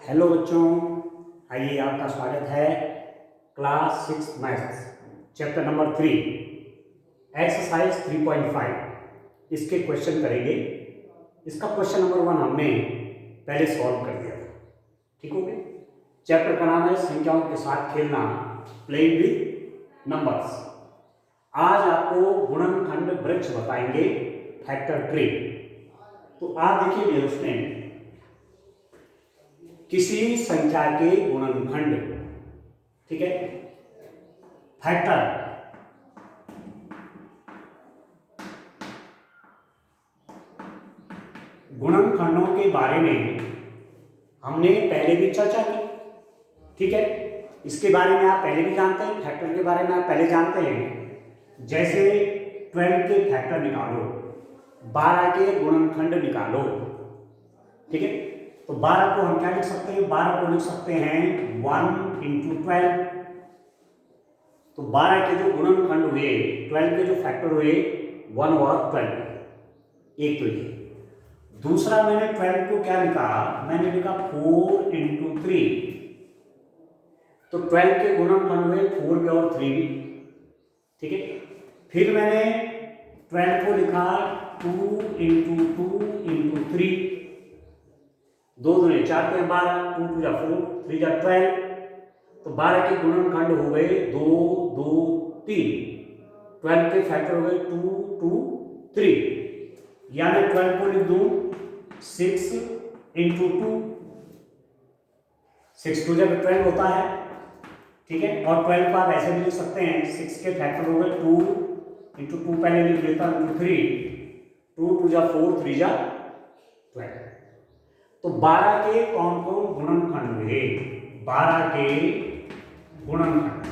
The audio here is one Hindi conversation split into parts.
हेलो बच्चों, आइए आपका स्वागत है class 6 maths chapter number 3 exercise 3.5 इसके क्वेश्चन करेंगे। इसका क्वेश्चन नंबर 1 हमने पहले सॉल्व कर दिया था। ठीक हो गया। चैप्टर का नाम है संख्याओं के साथ खेलना, प्लेइंग विद नंबर्स। आज आपको गुणनखंड वृक्ष बताएंगे, फैक्टर ट्री। तो आप देखिए उसमें किसी संख्या के गुणनखंड, ठीक है, फैक्टर गुणनखंडों के बारे में हमने पहले भी चर्चा की। ठीक है, इसके बारे में आप पहले भी जानते हैं, फैक्टर के बारे में आप पहले जानते हैं। जैसे 12 के फैक्टर निकालो, 12 के गुणनखंड निकालो। ठीक है, तो 12 को हम क्या लिख सकते हैं? 12 को लिख सकते हैं 1 इंटू 12। तो 12 के जो गुणनखंड हुए, 12 के जो फैक्टर हुए 1 और 12। एक तो ये। दूसरा मैंने 12 को क्या लिखा? मैंने लिखा 4 इंटू 3। तो 12 के गुणनखंड हुए 4 भी और 3 भी। ठीक है, फिर मैंने 12 को लिखा 2 इंटू 2 इंटू 3। 2 दूनी 4 के 12, 2 टू जा 4, 3 जा 12। तो 12 के गुणनखंड हो गए 2 2 3। 12 के फैक्टर हो गए 2 2 3। यानी 12 को लिख दूं 6 इंटू 2। 6 टू जब 12 होता है। ठीक है, और 12 को आप ऐसे भी लिख सकते हैं, 6 के फैक्टर हो गए 2 इंटू 2, पहले लिख लेता हूं इंटू 3। 2 टू जा 4, 3 जा 12। तो 12 के कौन कौन गुणनखंड हुए? 12 के गुणनखंड,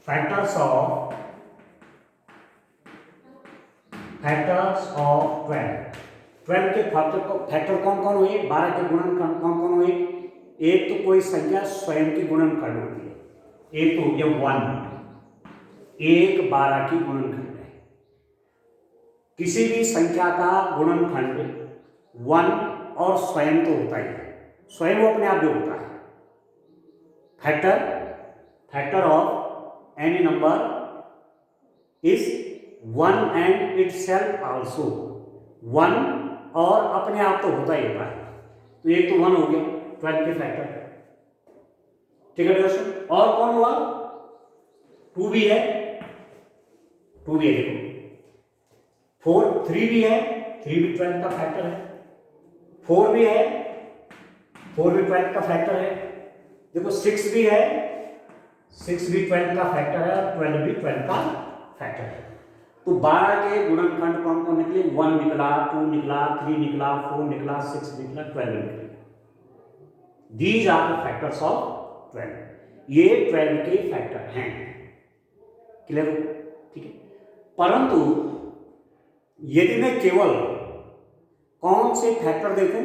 फैक्टर्स ऑफ 12 के फैक्टर कौन कौन हुए? 12 के गुणनखंड कौन कौन हुए? एक तो कोई संख्या स्वयं की गुणनखंड होती है। एक तो हो गया 1, एक 12 की गुणनखंड है। किसी भी संख्या का गुणनखंड 1 और स्वयं तो होता ही है, स्वयं वो अपने आप भी होता है। Factor of any number is 1 and itself also. 1 और अपने आप तो होता ही होता है। तो एक तो 1 हो गया 12 के फैक्टर। ठीक है दोस्तों, और कौन हुआ? 2 भी है, 2 भी है। देखो 4, 3 भी है, 3 भी 12 का फैक्टर है। 4 भी है, 4 भी 12 का फैक्टर है। देखो 6 भी है, 6 भी 12 का फैक्टर है, और 12 भी 12 का फैक्टर है। तो 12 के गुणनखंड कौन कौन निकले? 1 निकला, 2 निकला, 3 निकला, 4 निकला, 6 निकला, 12 निकला। These are the factors of 12। ये 12 के फैक्टर हैं। क्लियर हो? ठीक है, परंतु यदि मैं केवल कौन से फैक्टर देखूं?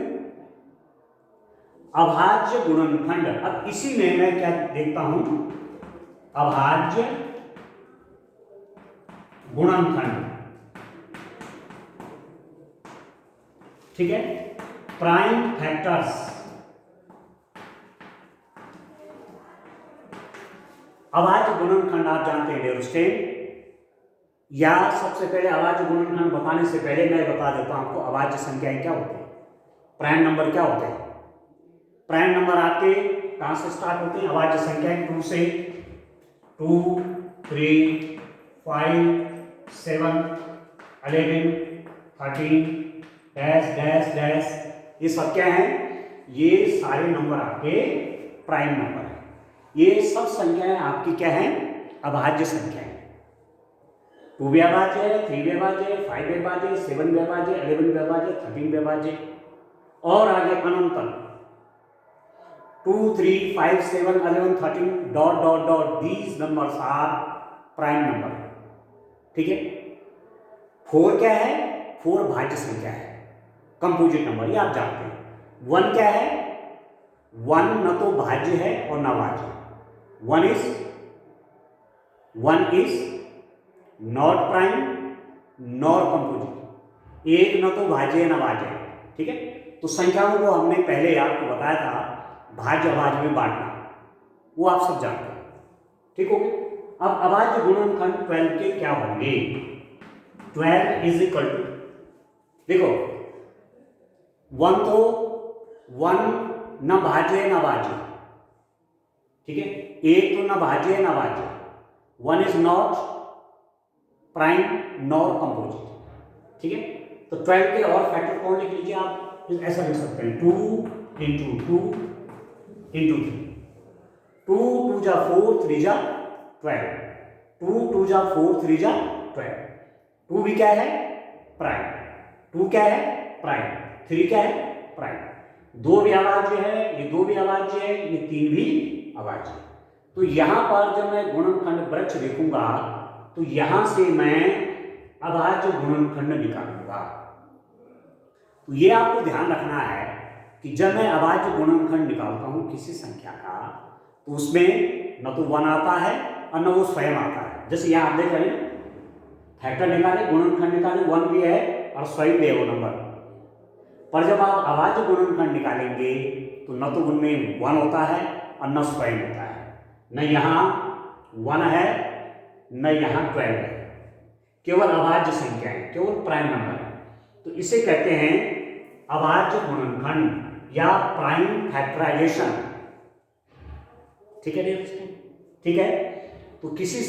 अभाज्य गुणनखंड। अब इसी में मैं क्या देखता हूं? अभाज्य गुणनखंड। ठीक है, प्राइम फैक्टर्स। अभाज्य गुणनखंड आप जानते हैं डियर स्टूडेंट, या सबसे पहले अभाज्य गुणनखंड बताने से पहले मैं बता देता हूं आपको अभाज्य संख्याएं क्या होती है, प्राइम नंबर क्या होते हैं। प्राइम नंबर आपके कहां से स्टार्ट होते हैं? अभाज्य संख्याएं 2 से। 2 3 5 7 11 13 डैश डैश डैश, ये सब क्या है? ये सारे नंबर आपके प्राइम नंबर है। ये सब संख्याएं आपकी क्या है? अभाज्य संख्याएं। 2 भी अभाज्य है, 3 भी अभाज्य है, 5 भी अभाज्य है, 7 भी अभाज्य, 11 भी अभाज्य, 13 भी अभाज्य, और आगे अनंत 2 3 5 7 11 13 dot dot dot, these numbers are prime number. ठीक है, 4 क्या है? 4 भाज्य संख्या है, कंपोजिट नंबर, ये आप जानते हैं। 1 क्या है? 1 न तो भाज्य है और न भाज्य। 1 is not prime nor composite. एक न तो भाज्य है न भाज्य है। ठीक है, तो संख्याओं को हमने पहले आपको बताया था भाज्य अभाज्य में बांटना, वो आप सब जानते हैं, ठीक हो गया। अब अभाज्य गुणनखंड 12 के क्या होंगे? 12 इज इक्वल टू, देखो 1 तो 1 न भाज्य है न भाज्य, ठीक है, 1 तो न भाज्य है न भाज्य, 1 is not prime nor composite, ठीक है। तो 12 के और फैक्टर कौन लिख लीजिए आप, ऐसा लिख सकते हैं 2 इंटू 2 इंटू 3, 2 2 जा 4 3 जा 12, 2 2 जा 4 3 जा 12, 2 भी क्या है प्राइम, 2 क्या है प्राइम, 3 क्या है प्राइम, 2 भी अभाज्य है, ये 2 भी अभाज्य है, ये 3 भी अभाज्य है। तो यहां पर जब मैं गुणनखंड वृक्ष देखूंगा तो यहां से मैं अभाज्य गुणनखंड निकालूंगा। तो ये आपको ध्यान रखना है कि जब मैं अभाज्य गुणनखंड निकालता हूं किसी संख्या का, तो उसमें न तो 1 आता है और न वो स्वयं आता है। जैसे यहां आप देख रहे हैं फैक्टर निकाले, गुणनखंड निकाले, 1 भी है और स्वयं भी है वो नंबर। पर जब आप अभाज्य गुणनखंड निकालेंगे तो न तो उनमें 1 होता है और न स्वयं होता है, न यहाँ 1 है न यहाँ 12 है, केवल अभाज्य संख्या है, केवल प्राइम नंबर है। तो इसे कहते हैं अभाज्य गुणनखंड या प्राइम फैक्टराइजेशन, ठीक है दोस्तों, ठीक है। तो किसी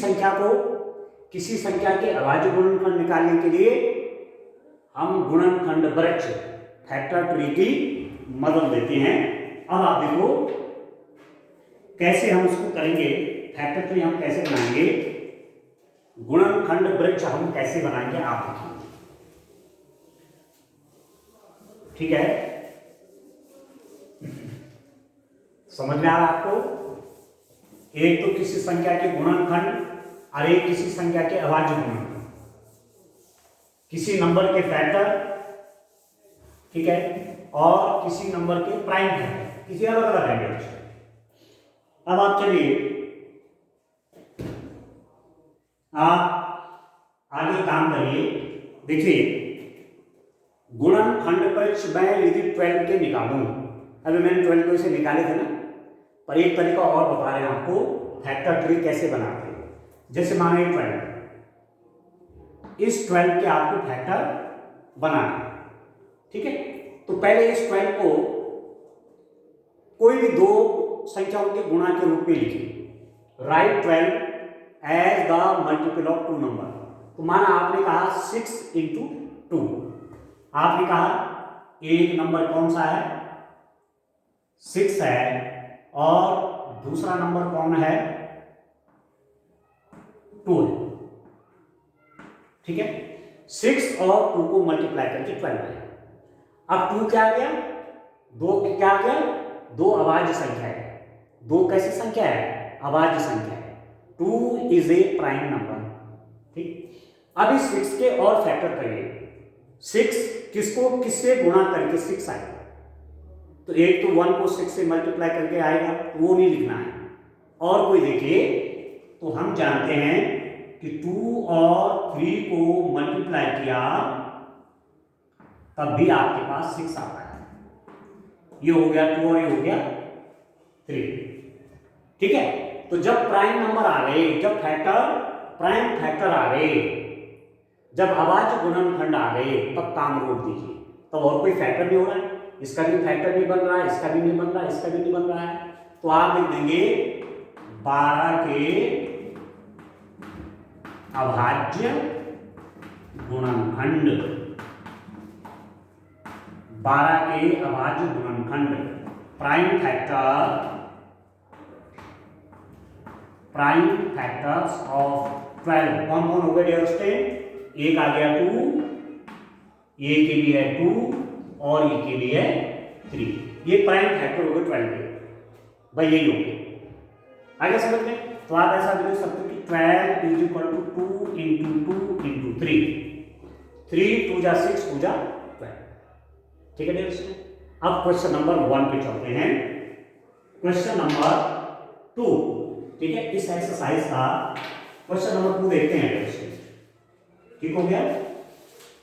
संख्या के अभाज्य गुणनखंड निकालने के लिए हम गुणनखंड वृक्ष फैक्टर ट्री की मदद लेते हैं। अब आप देखो कैसे हम उसको करेंगे, फैक्टर ट्री हम कैसे बनाएंगे, गुणनखंड वृक्ष हम कैसे बनाएंगे आप देखिए, ठीक है, समझ में आ रहा है आपको। एक तो किसी संख्या के गुणनखंड और एक किसी संख्या के अभाज्य गुणनखंड, किसी नंबर के फैक्टर, ठीक है, और किसी नंबर के प्राइम फैक्टर, किसी अलग अलग है। अब आप चलिए आप आगे काम करिए, देखिए गुणनखंड वृक्ष मैं यदि 12 के निकालूं, अभी मैंने 12 को इसे निकाले थे ना, पर एक तरीका और बता रहे हैं आपको फैक्टर ट्री कैसे बनाते हैं। जैसे माने 12, इस 12 के आपको फैक्टर बनाना, ठीक है। तो पहले इस 12 को कोई भी दो संख्याओं के गुणा के रूप में लिखिए। Right 12 as the multiple of 2 number. तो माना आपने कहा 6 इंटू 2, आपने कहा एक नंबर कौन सा है 6 है और दूसरा नंबर कौन है 2 है, ठीक है। 6 और 2 को मल्टीप्लाई करके 12 है। अब 2 क्या आ गया, 2 क्या आ गया, 2 अभाज्य संख्या है। 2 कैसी संख्या है, अभाज्य संख्या है। 2 इज ए प्राइम नंबर, ठीक। अब इस 6 के और फैक्टर करिए। 6 किसको किससे गुणा करके 6 आएगा, तो एक तो 1 को 6 से मल्टीप्लाई करके आएगा, वो नहीं लिखना है। और कोई देखिए तो हम जानते हैं कि 2 और 3 को मल्टीप्लाई किया तब भी आपके पास 6 आता है। ये हो गया 2 और ये हो गया 3, ठीक है। तो जब प्राइम नंबर आ गए, जब प्राइम फैक्टर आ गए, जब अभाज्य गुणनखंड आ गए, तब काम रोक दीजिए। तब और कोई फैक्टर नहीं हो रहा है, इसका भी फैक्टर नहीं बन रहा है, इसका भी नहीं बन रहा है, इसका भी नहीं बन रहा है, तो आप लिख देंगे 12 के अभाज्य गुणनखंड। 12 के अभाज्य गुणनखंड प्राइम फैक्टर्स ऑफ 12 कौन कौन हो गए डियर स्टूडेंट, एक आ गया 2, ए के लिए 2 और ए के लिए 3, ये प्राइम फैक्टर हो गए 12 के, भाई यही हो गए। आगे समझ में, तो आप ऐसा भी लिख सकते हो कि 12 is equal to 2 into 2 into 3, 3 2 जा 6 2 जा 12, ठीक है डियर। अब क्वेश्चन नंबर 1 पे चलते हैं, क्वेश्चन नंबर 2, ठीक है। इस एक्सरसाइज का क्वेश्चन नंबर 2 देखते हैं डियर, ठीक हो गया।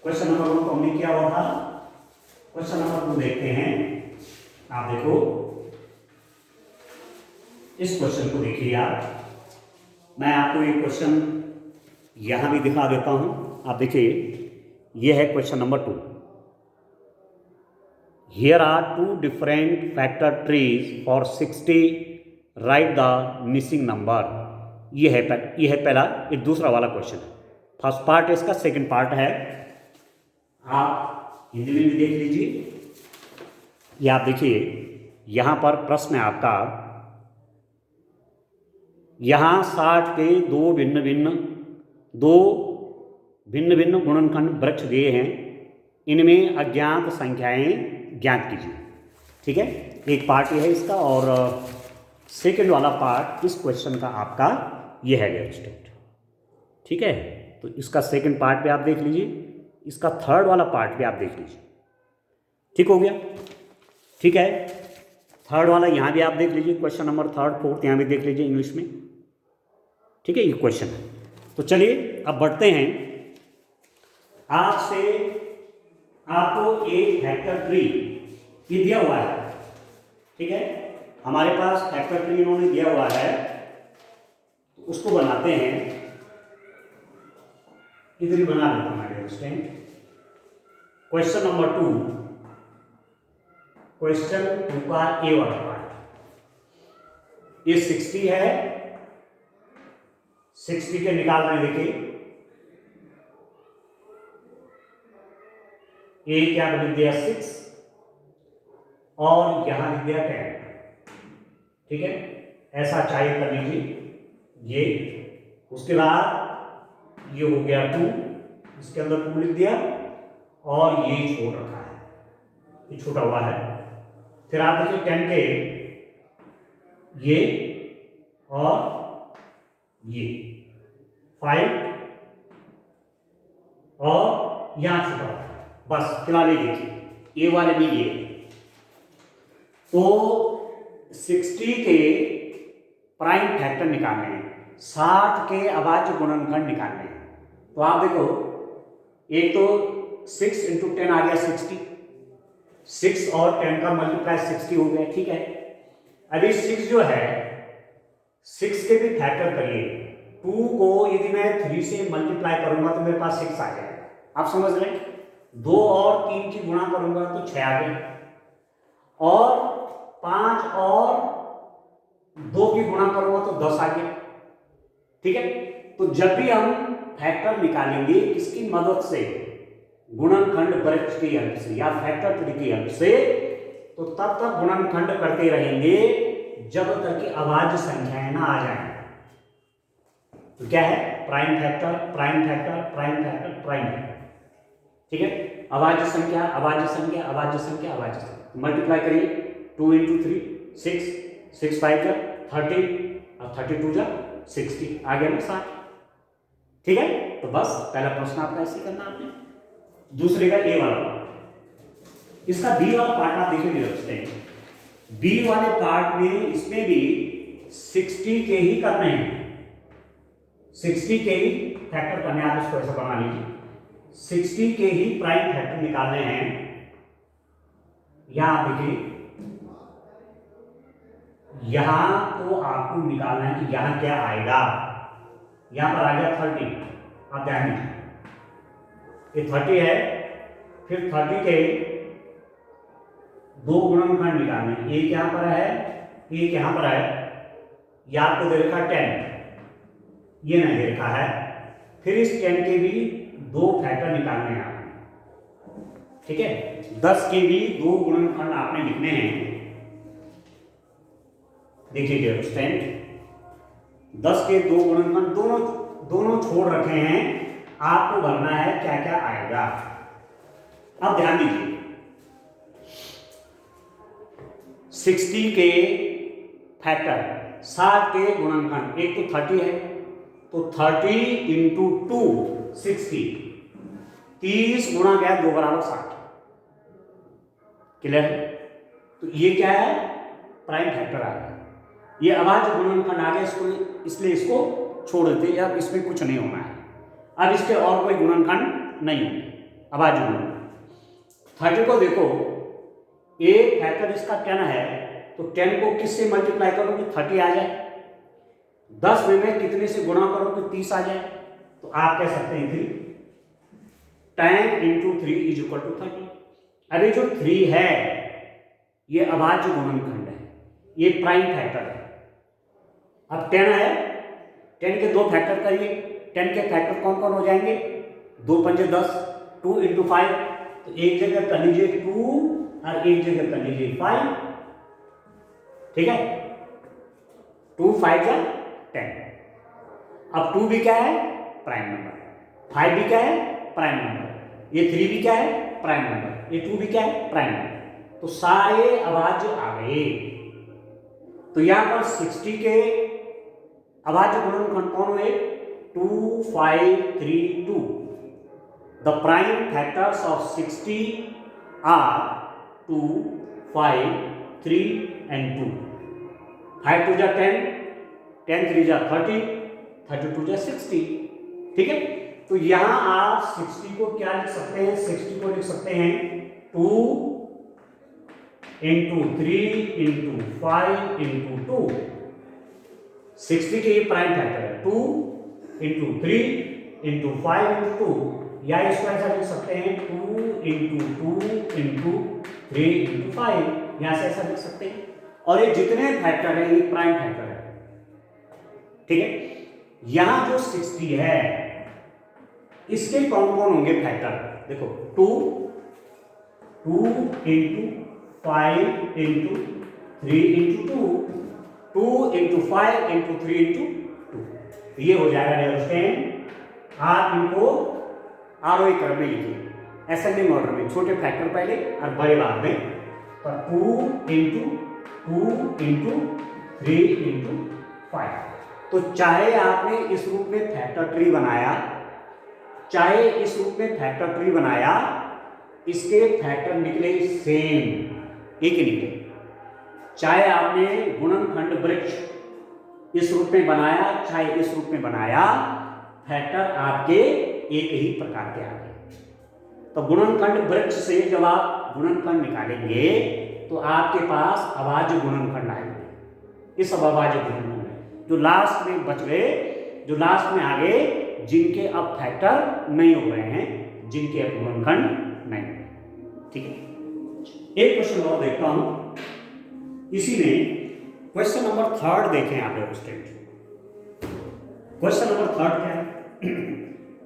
क्वेश्चन नंबर 1 को हमने किया हुआ था, क्वेश्चन नंबर 2 देखते हैं। आप देखो, इस क्वेश्चन को देखिए आप। मैं आपको ये क्वेश्चन यहां भी दिखा देता हूं। आप देखिए, ये है question number 2। Here are 2 different factor trees for 60, right the missing number. ये है पहला, ये दूसरा वाला क्वेश्चन है। फर्स्ट पार्ट इसका, सेकंड पार्ट है। आप हिंदी में भी देख लीजिए। ये आप देखिए, यहां पर प्रश्न है आपका, यहां 60 के दो भिन्न भिन्न गुणनखंड वृक्ष दिए हैं, इनमें अज्ञात संख्याएं ज्ञात कीजिए। ठीक है, एक पार्ट ये है इसका, और सेकंड वाला पार्ट इस क्वेश्चन का आपका ये है डेयर स्टूडेंट। ठीक है, तो इसका सेकंड पार्ट भी आप देख लीजिए, इसका थर्ड वाला पार्ट भी आप देख लीजिए। ठीक हो गया? ठीक है, थर्ड वाला यहाँ भी आप देख लीजिए, क्वेश्चन नंबर 3, 4 यहाँ भी देख लीजिए इंग्लिश में। ठीक है, ये क्वेश्चन है। तो चलिए अब बढ़ते हैं। आपसे आपको एक फैक्टर ट्री ये दिया हुआ है। ठीक है, हमारे पास फैक्टर ट्री इन्होंने दिया हुआ है, तो उसको बनाते हैं। इधर ही बना लेता हूं क्वेश्चन नंबर 2, क्वेश्चन 2 का ए वाला पार्ट। ये 60 है, 60 के निकाल रहे हैं। देखिए, ए क्या लिख दिया 6, और यहां लिख दिया 10। ठीक है, ऐसा चाहिए कर लीजिए ये। उसके बाद ये हो गया 2, इसके अंदर 2 लिख दिया, और ये छोड़ रखा है, ये छोटा हुआ है। फिर आप देखिए 10 के ये और ये 5, और यहां छुपा हुआ है। बस फिलहाल ये देखिए, ए वाले में ये। तो 60 के प्राइम फैक्टर निकालने हैं, 60 के अभाज्य गुणनखंड निकालने हैं। तो आप देखो, एक तो 6 × 10 आ गया 60, 6 और 10 का मल्टीप्लाई 60 हो गया। ठीक है, अभी 6 जो है, 6 के भी फैक्टर करिए। 2 को यदि मैं 3 से मल्टीप्लाई करूंगा तो मेरे पास 6 आ जाएगा। आप समझ रहे हैं? 2 और 3 की गुणा करूंगा तो 6 आ गया, और 5 और 2 की गुणा करूंगा तो 10 आ गया। ठीक है, तो जब भी हम फैक्टर निकालेंगे किसकी मदद से, गुणनखंड वृक्ष की हेल्प से या फैक्टर ट्री की हेल्प से, तो तब तक गुणनखंड करते रहेंगे जब तक कि अभाज्य संख्याएं ना आ जाए। तो क्या है, prime factor, prime factor, prime factor, prime factor. ठीक है, अभाज्य संख्या, अभाज्य संख्या, अभाज्य संख्या, अभाज्य संख्या, मल्टीप्लाई करिए। 2 × 3 6, 6 5 जा 30, और 32 जा 60, आ गया ना 60। ठीक है, तो बस पहला प्रश्न आपका ऐसे करना आपने। दूसरे का ए वाला, इसका बी वाला पार्ट आप देखिए। बी वाले पार्ट में इसमें भी 60 के ही करने हैं, 60 के ही फैक्टर करने। आप इसको ऐसा बना लीजिए, 60 के ही प्राइम फैक्टर निकालने हैं। यहां देखिए, यहां तो आपको निकालना है कि यहां क्या आएगा। यहां पर आ गया 30, आप ध्यान दीजिए, ये 30 है। फिर 30 के 2 गुणनखंड निकालने हैं। एक यहां पर है, एक यहां पर है। यह आपको दे रखा 10, ये नहीं दे रखा है। फिर इस 10 के भी 2 फैक्टर निकालने हैं आपने। ठीक है, 10 के भी 2 गुणनखंड आपने लिखने हैं। देखिए डियर स्टूडेंट, 10 के 2 गुणनखंड दोनों छोड़ रखे हैं। आपको भरना है क्या क्या आएगा। अब ध्यान दीजिए, 60 के फैक्टर, 60 के गुणनखंड, एक तो 30 है, तो 30 × 2 60, 30 गुणा गया 2 = 60। क्लियर? तो ये क्या है, प्राइम फैक्टर आ गया। ये अभाज्य गुणनखंड आ गया, इसको इसलिए इसको छोड़ देते हैं। अब इसमें कुछ नहीं होना है, अब इसके और कोई गुणनखंड नहीं होंगे, अभाज्य गुणनखंड। 30 को देखो, एक फैक्टर इसका 10 है, तो 10 को किससे मल्टीप्लाई करो कि 30 आ जाए, 10 में मैं कितने से गुणा करो कि 30 आ जाए, तो आप कह सकते हैं 3, 10 इंटू 3 इज इक्वल टू 30। अरे जो 3 है ये अभाज्य गुणनखंड है, ये प्राइम फैक्टर है। अब 10 है, 10 के 2 फैक्टर करिए, 10 के फैक्टर कौन कौन हो जाएंगे, 2 पंजे 10, 2 इंटू 5, तो एक जगह कर लीजिए 2 और एक जगह कर लीजिए 5, ठीक है, 2 5 जा 10। अब 2 भी क्या है, प्राइम नंबर, 5 भी क्या है, प्राइम नंबर, ये 3 भी क्या है, प्राइम नंबर, ये 2 भी क्या है, प्राइम नंबर, तो सारे अभाज्य आ गए। तो यहां पर 60 के अभाज्य गुणनखंड कौन हुए, 2 5 3 2। The prime factors of 60 are 2 5 3 and 2। 5 2 जा 10, 10 3 जा 30, 32 जा 60, ठीक है। तो यहां आप 60 को क्या लिख सकते हैं, 60 को लिख सकते हैं 2 इंटू 3 इंटू 5 इंटू 2। 60 के ये प्राइम फैक्टर है, 2 इंटू 3 इंटू 5 इंटू 2, या इसको ऐसा लिख सकते हैं 2 इंटू 2 इंटू 3 इंटू 5, यहां से ऐसा लिख सकते हैं। और ये जितने फैक्टर है ये प्राइम फैक्टर है, ठीक है। यहां जो 60 है इसके कौन कौन होंगे फैक्टर, देखो 2 into 5 into 3 into 2, 2 into 5 into 3 into 2, ये हो जाएगा अंडरस्टैंड। आप इनको आरोही क्रम में लिखिए, असेंडिंग ऑर्डर में, छोटे फैक्टर पहले और बड़े बाद में। तो 2 इंटू 3 इंटू 5। तो चाहे आपने इस रूप में फैक्टर ट्री बनाया, चाहे इस रूप में फैक्टर ट्री बनाया, इसके फैक्टर निकले सेम, एक ही निकले। चाहे आपने गुणनखंड वृक्ष इस रूप में बनाया, चाहे इस रूप में बनाया, फैक्टर आपके एक ही प्रकार के आ गए। तो गुणनखंड वृक्ष से जब आप गुणनखंड निकालेंगे तो आपके पास अभाज्य गुणनखंड आएंगे। इस अभाज्य गुणनखंड में जो लास्ट में बच गए, जो लास्ट में आ गए, जिनके अब फैक्टर नहीं हो रहे हैं, जिनके अब गुणनखंड नहीं, ठीक है। एक क्वेश्चन और देखता हूं इसी में, क्वेश्चन नंबर 3 देखें आप लोग स्टूडेंट। क्वेश्चन नंबर 3 क्या है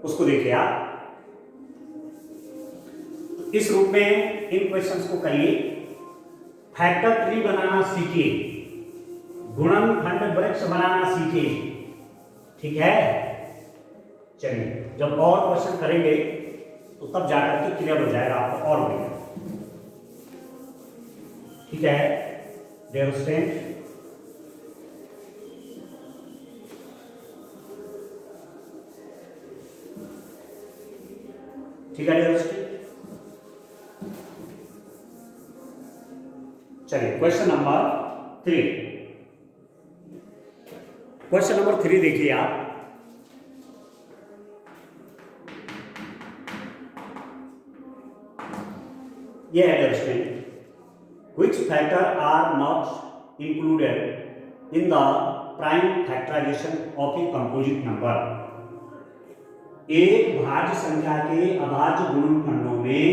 उसको देखिए आप। इस रूप में इन क्वेश्चंस को करिए, फैक्टर ट्री बनाना सीखिए, गुणनखंड वृक्ष बनाना सीखिए, ठीक है। चलिए जब और क्वेश्चन करेंगे तो तब जाकर के क्लियर हो जाएगा आपको और बढ़िया, ठीक है डियर स्टूडेंट। ठीक है डियर स्टूडेंट। चलिए क्वेश्चन नंबर 3, क्वेश्चन नंबर 3 देखिए आप। ये है dear student, which factor are not included in the prime factorization of a composite number। एक भाज्य संख्या के अभाज्य गुणनखंडों में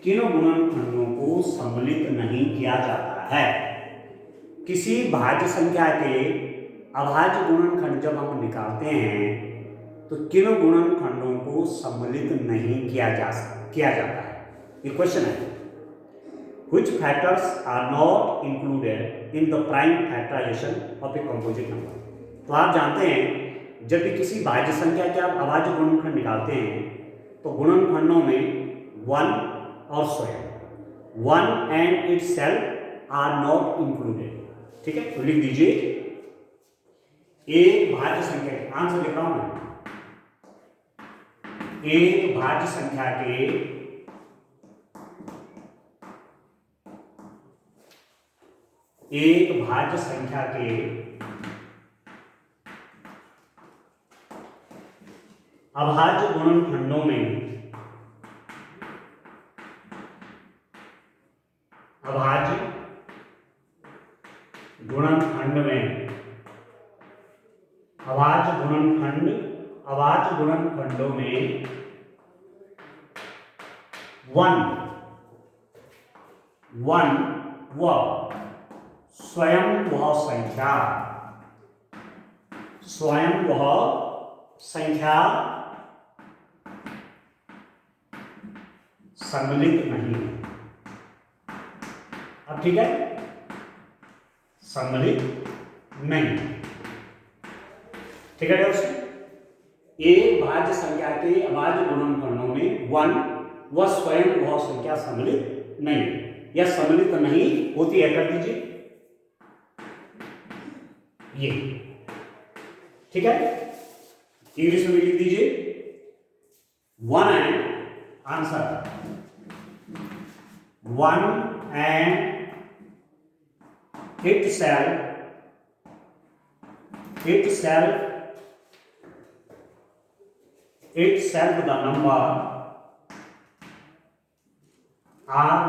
किन गुणनखंडों को सम्मिलित नहीं किया जाता है। किसी भाज्य संख्या के अभाज्य गुणनखंड जब हम निकालते हैं तो किन गुणनखंडों को सम्मिलित नहीं किया जाता है, ये क्वेश्चन है। Which factors are not included in the prime factorization of a composite number। तो आप जानते हैं जब भी किसी भाज्य संख्या के आप अभाज्य गुणनखंड निकालते हैं तो गुणनखंडों में 1 और स्वयं 1 and itself are not included, ठीक है। तो लिख दीजिए एक भाज्य संख्या, आंसर लिख रहा हूं मैं, एक भाज्य संख्या के अभाज्य गुणनखंडों में अभाज्य गुणनखंड में, अभाज्य गुणनखंडों में वन व स्वयं वह संख्या सम्मिलित नहीं है। अब ठीक है, सम्मिलित नहीं, ठीक है दोस्तों। एक भाज्य संख्या के अभाज्य गुणनखंडों में वन व स्वयं वह संख्या सम्मिलित नहीं है, या सम्मिलित नहीं होती है, कर दीजिए ये, ठीक है। इंग्लिश में लिख दीजिए one and answer, one and itself the number are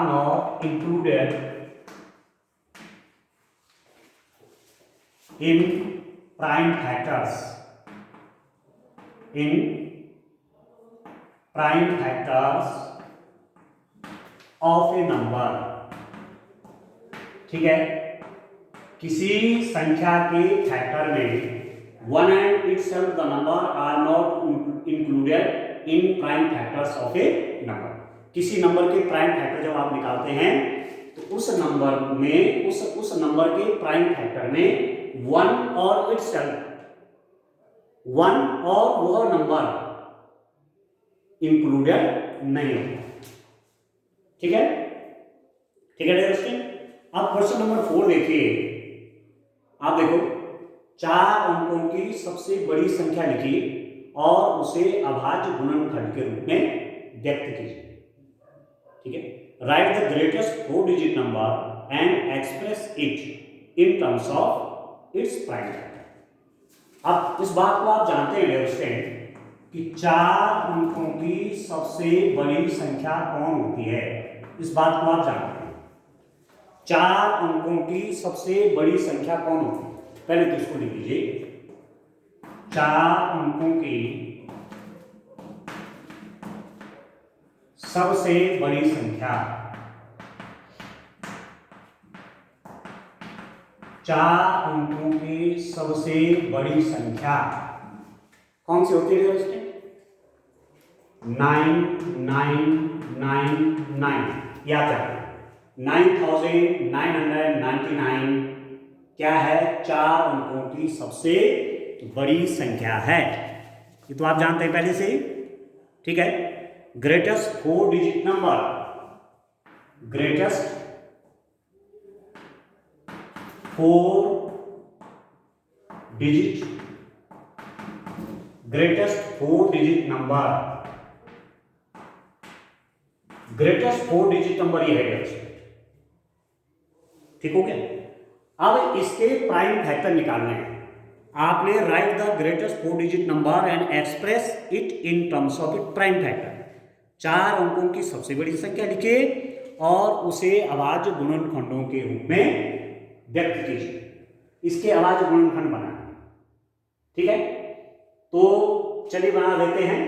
not included in prime factors of a number, ठीक है। किसी संख्या के फैक्टर में one and itself the number are not included in prime factors of a number. किसी नंबर के प्राइम फैक्टर जब आप निकालते हैं तो उस नंबर में उस नंबर के प्राइम फैक्टर में वन और इटसेल्फ, वन और वह नंबर इंक्लूडेड नहीं होगा, ठीक है, ठीक है दोस्तों। अब क्वेश्चन नंबर 4 देखिए। आप देखो, 4 अंकों की सबसे बड़ी संख्या लिखी और उसे अभाज्य गुणनखंड के रूप में व्यक्त कीजिए, ठीक है। Right the greatest 4 digit number and express it in terms of its prime factor. अब इस बात को आप जानते हैं दोस्तों कि 4 अंकों की सबसे बड़ी संख्या कौन होती है, इस बात को आप जानते हैं। 4 अंकों की सबसे बड़ी संख्या कौन होती है, पहले तो इसको लिख लीजिए। 4 अंकों की सबसे बड़ी संख्या, 4 अंकों की सबसे बड़ी संख्या कौन सी होती है दोस्तों? 9999 याद रखना। 9999 क्या है? 4 अंकों की सबसे बड़ी संख्या है, ये तो आप जानते हैं पहले से ही, ठीक है। Greatest 4 digit number, greatest 4 digit, greatest 4 digit number, greatest 4 digit number ये है, ठीक हो गया। अब इसके प्राइम फैक्टर निकालने हैं। आपने right the greatest 4 digit number and express it in terms of it prime factor. 4 अंकों की सबसे बड़ी संख्या लिखिए और उसे अभाज्य गुणनखंडों के रूप में व्यक्त कीजिए। इसके अभाज्य गुणनखंड बनाए, ठीक है। तो चलिए बना देते हैं।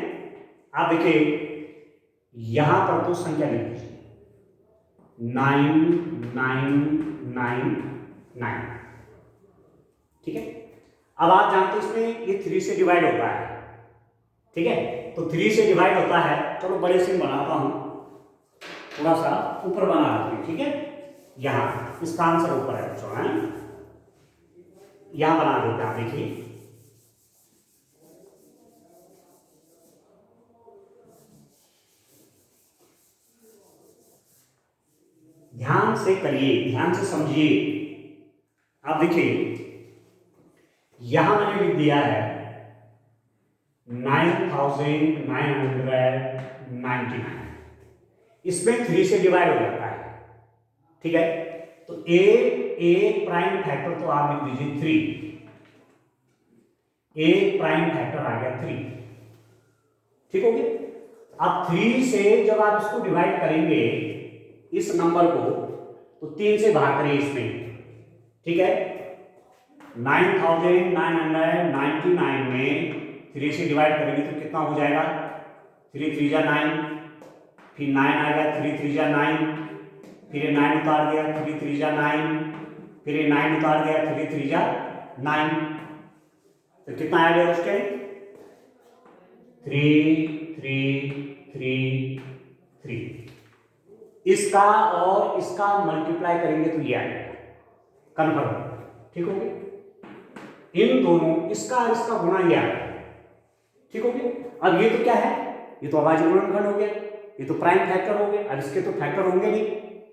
आप देखिए यहां पर तो संख्या लिख दीजिए 9999, ठीक है। अब आप जानते हैं इसमें ये 3 से डिवाइड होता है, ठीक है। तो 3 से डिवाइड होता है, चलो बड़े से बनाता हूं, थोड़ा सा ऊपर बना देते हैं, ठीक है। यहां इसका आंसर ऊपर है बच्चों, है यहां बना देते हैं। आप देखिए ध्यान से करिए, ध्यान से समझिए। आप देखिए यहां मैंने लिख दिया है 9999, इसमें 3 से डिवाइड हो जाता है, ठीक है। तो एक प्राइम फैक्टर तो आप लिख दीजिए 3, एक प्राइम फैक्टर आ गया 3, ठीक हो गया। अब 3 से जब आप इसको डिवाइड करेंगे इस नंबर को, तो 3 से भाग करिए इसमें, ठीक है। 9999 में 3 से डिवाइड करेंगे तो कितना हो जाएगा, 3 3 जा 9, फिर 9 आ गया, 3 3 जा 9, फिर 9 उतार दिया, 3 3 जा 9, फिर 9 उतार दिया, 3 3 जा 9, तो कितना आ गया उसके 3 3 3 3। इसका और इसका मल्टीप्लाई करेंगे तो ये आएगा, कन्फर्म, ठीक हो गया। इन दोनों इसका और इसका गुणा ये आएगा, ठीक हो गया। अब ये तो क्या है, ये तो अभाज्य गुणनखंड हो गया, ये तो प्राइम फैक्टर हो गया। अब इसके तो फैक्टर होंगे नहीं,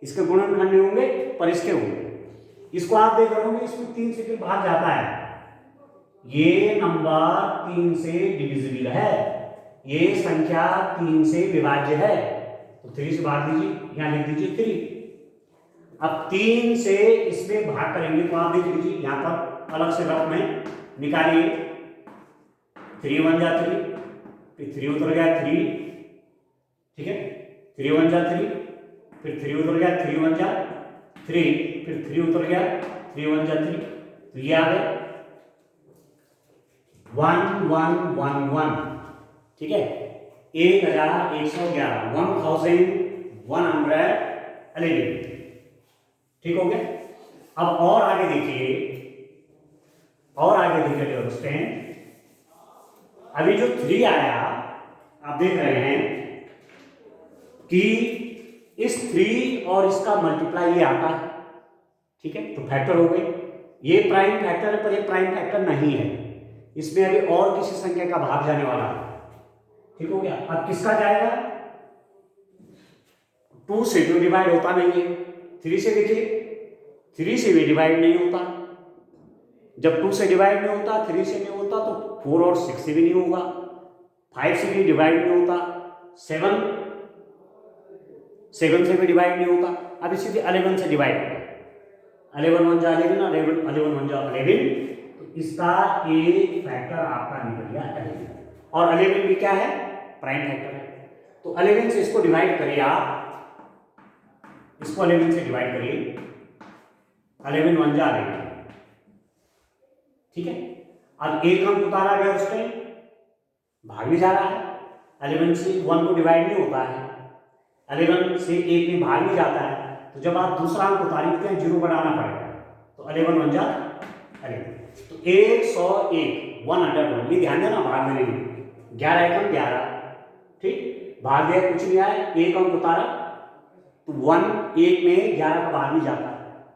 इसके गुणनखंड नहीं होंगे, पर इसके होंगे। इसको आप देख रहे होंगे, इसमें 3 से फिर भाग जाता है, ये नंबर 3 से डिविजिबल है, ये संख्या 3 से विभाज्य है, तो 3 से भाग दीजिए, यहां लिख दीजिए 3। अब 3 से इसमें भाग करेंगे तो आप देख लीजिए यहां पर अलग से रफ में निकालिए, 3 1 जा 3, फिर 3 उतर गया 3, ठीक है, 3 1 जा 3, फिर 3 उतर गया, 3 1 जा 3, फिर 3 उतर गया, 3 1 जा 3, तो ये आ गया 1 1 1 1, ठीक है, 1111, 1111, ठीक हो गया। अब और आगे देखिए, दोस्तों, अभी जो 3 आया आप देख रहे हैं कि इस 3 और इसका मल्टीप्लाई ये आता है, ठीक है, तो फैक्टर हो गए। ये प्राइम फैक्टर है पर ये प्राइम फैक्टर नहीं है, इसमें अभी और किसी संख्या का भाग जाने वाला है, ठीक हो गया। अब किसका जाएगा, 2 से तो डिवाइड होता नहीं है, 3 से देखिए, 3 से भी डिवाइड नहीं होता। जब 2 से डिवाइड नहीं होता, 3 से नहीं होता, तो 4 और 6 से भी नहीं होगा, 5 से भी डिवाइड नहीं होता, 7 से भी डिवाइड नहीं होता। अब इसी 11 से डिवाइड होगा, 11 1 जा 11, 11 1 जा 11, तो इसका एक फैक्टर आपका निकल गया 11, और 11 भी क्या है, प्राइम फैक्टर है। तो 11 से इसको डिवाइड करिए आप, इसको 11 से डिवाइड करिए, 11 1 जा 11, ठीक है। अब एक अंक उतारा गया उसके, भाग भी जा रहा है, 11 से 1 को डिवाइड नहीं होता है, 11 से 1 में भाग भी जाता है, तो जब आप दूसरा अंक उतारेंगे तो 0 बनाना पड़ेगा, तो 11 1 जा 11, तो 101, 101, ये ध्यान देना भाग देने में, 11 1 11, ठीक, भाग दिया कुछ नहीं आया, एक अंक उतारा तो 1 1 में 11 का भाग नहीं जाता,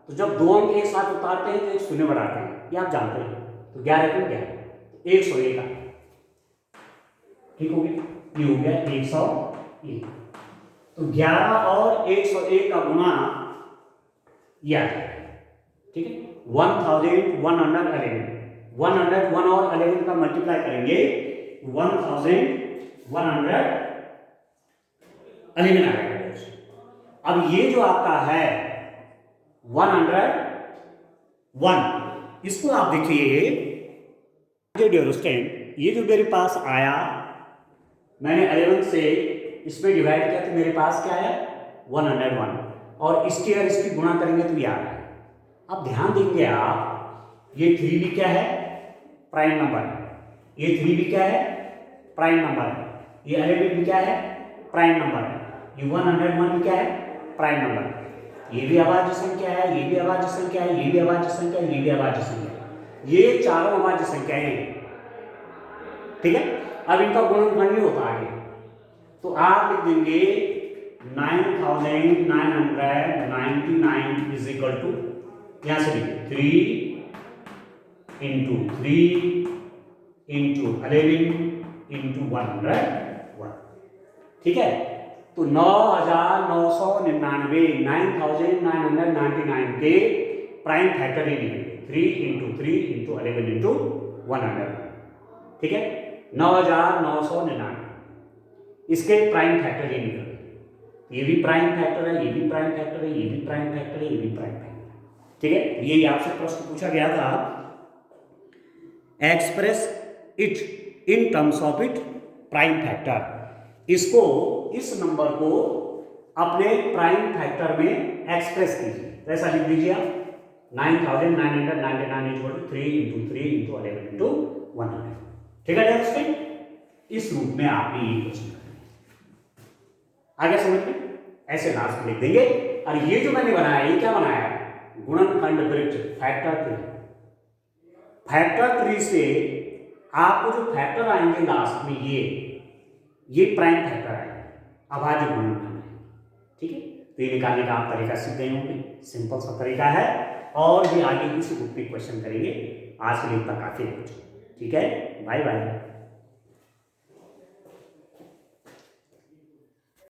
तो जब 2 अंक एक साथ उतारते हैं तो एक शून्य बढ़ाते हैं, ये आप जानते हैं, तो 11 1 11, 101 का, ठीक हो गया, ये हो गया 101। तो 11 और 101 का गुणा यह, ठीक है, 1111, 101 और 11 का मल्टीप्लाई करेंगे 1111 आएगा। अब ये जो आपका है 101, इसको आप देखिए, ये जो मेरे पास आया, मैंने 11 से इसमें डिवाइड किया तो मेरे पास क्या आया 101, और इसके और इसकी गुणा करेंगे तो ये आ रहा है। अब ध्यान देंगे आप, ये 3 भी क्या है, प्राइम नंबर है, ये 3 भी क्या है, प्राइम नंबर है, ये 11 भी क्या है, प्राइम नंबर है, ये 101 भी क्या है, प्राइम नंबर है, ये भी अभाज्य संख्या है, ये भी अभाज्य संख्या है, ये भी अभाज्य संख्या है, ये भी अभाज्य संख्या है, ये चारों अभाज्य संख्याएं हैं, ठीक है। अब इनका गुणनखंड नहीं होता आगे, तो आप लिख देंगे 9999 इज इक्वल टू, यहां से लिखिए 3 इंटू 3 इंटू 11 इंटू 101, ठीक है। तो 9999 के प्राइम फैक्टर ही निकलेंगे, 3 इंटू 3 इंटू 11 इंटू 100, ठीक है, 9999, इसके प्राइम फैक्टर ही निकल गए, ये भी प्राइम फैक्टर है, ये भी प्राइम फैक्टर है, ये भी प्राइम फैक्टर है, ये भी प्राइम फैक्टर है, ठीक है। ये आपसे प्रश्न पूछा गया था, express it in terms of it prime factor, इसको, इस नंबर को अपने प्राइम फैक्टर में एक्सप्रेस कीजिए। तो ऐसा लिख दीजिए आप 9999 equal to 3 into 3 into 11 into 100। ठीक है स्टूडेंट, इस रूप में आपने ये क्वेश्चन करना। आगे समझ में ऐसे लास्ट में लिख देंगे। और ये जो मैंने बनाया, ये क्या बनाया? गुणनखंड वृत्त फैक्टर 3। फैक्टर 3 से आपको जो फैक्टर आएंगे लास्ट में, ये प्राइम फैक्टर आएंगे, अभाज्य गुणनखंड है। ठीक है, तो ये निकालने का आप तरीका सीख गए होंगे, सिंपल सा तरीका है। और भी आगे इसी ग्रुप पे क्वेश्चन करेंगे। आज के लिए इतना काफी है। ठीक है, बाय बाय।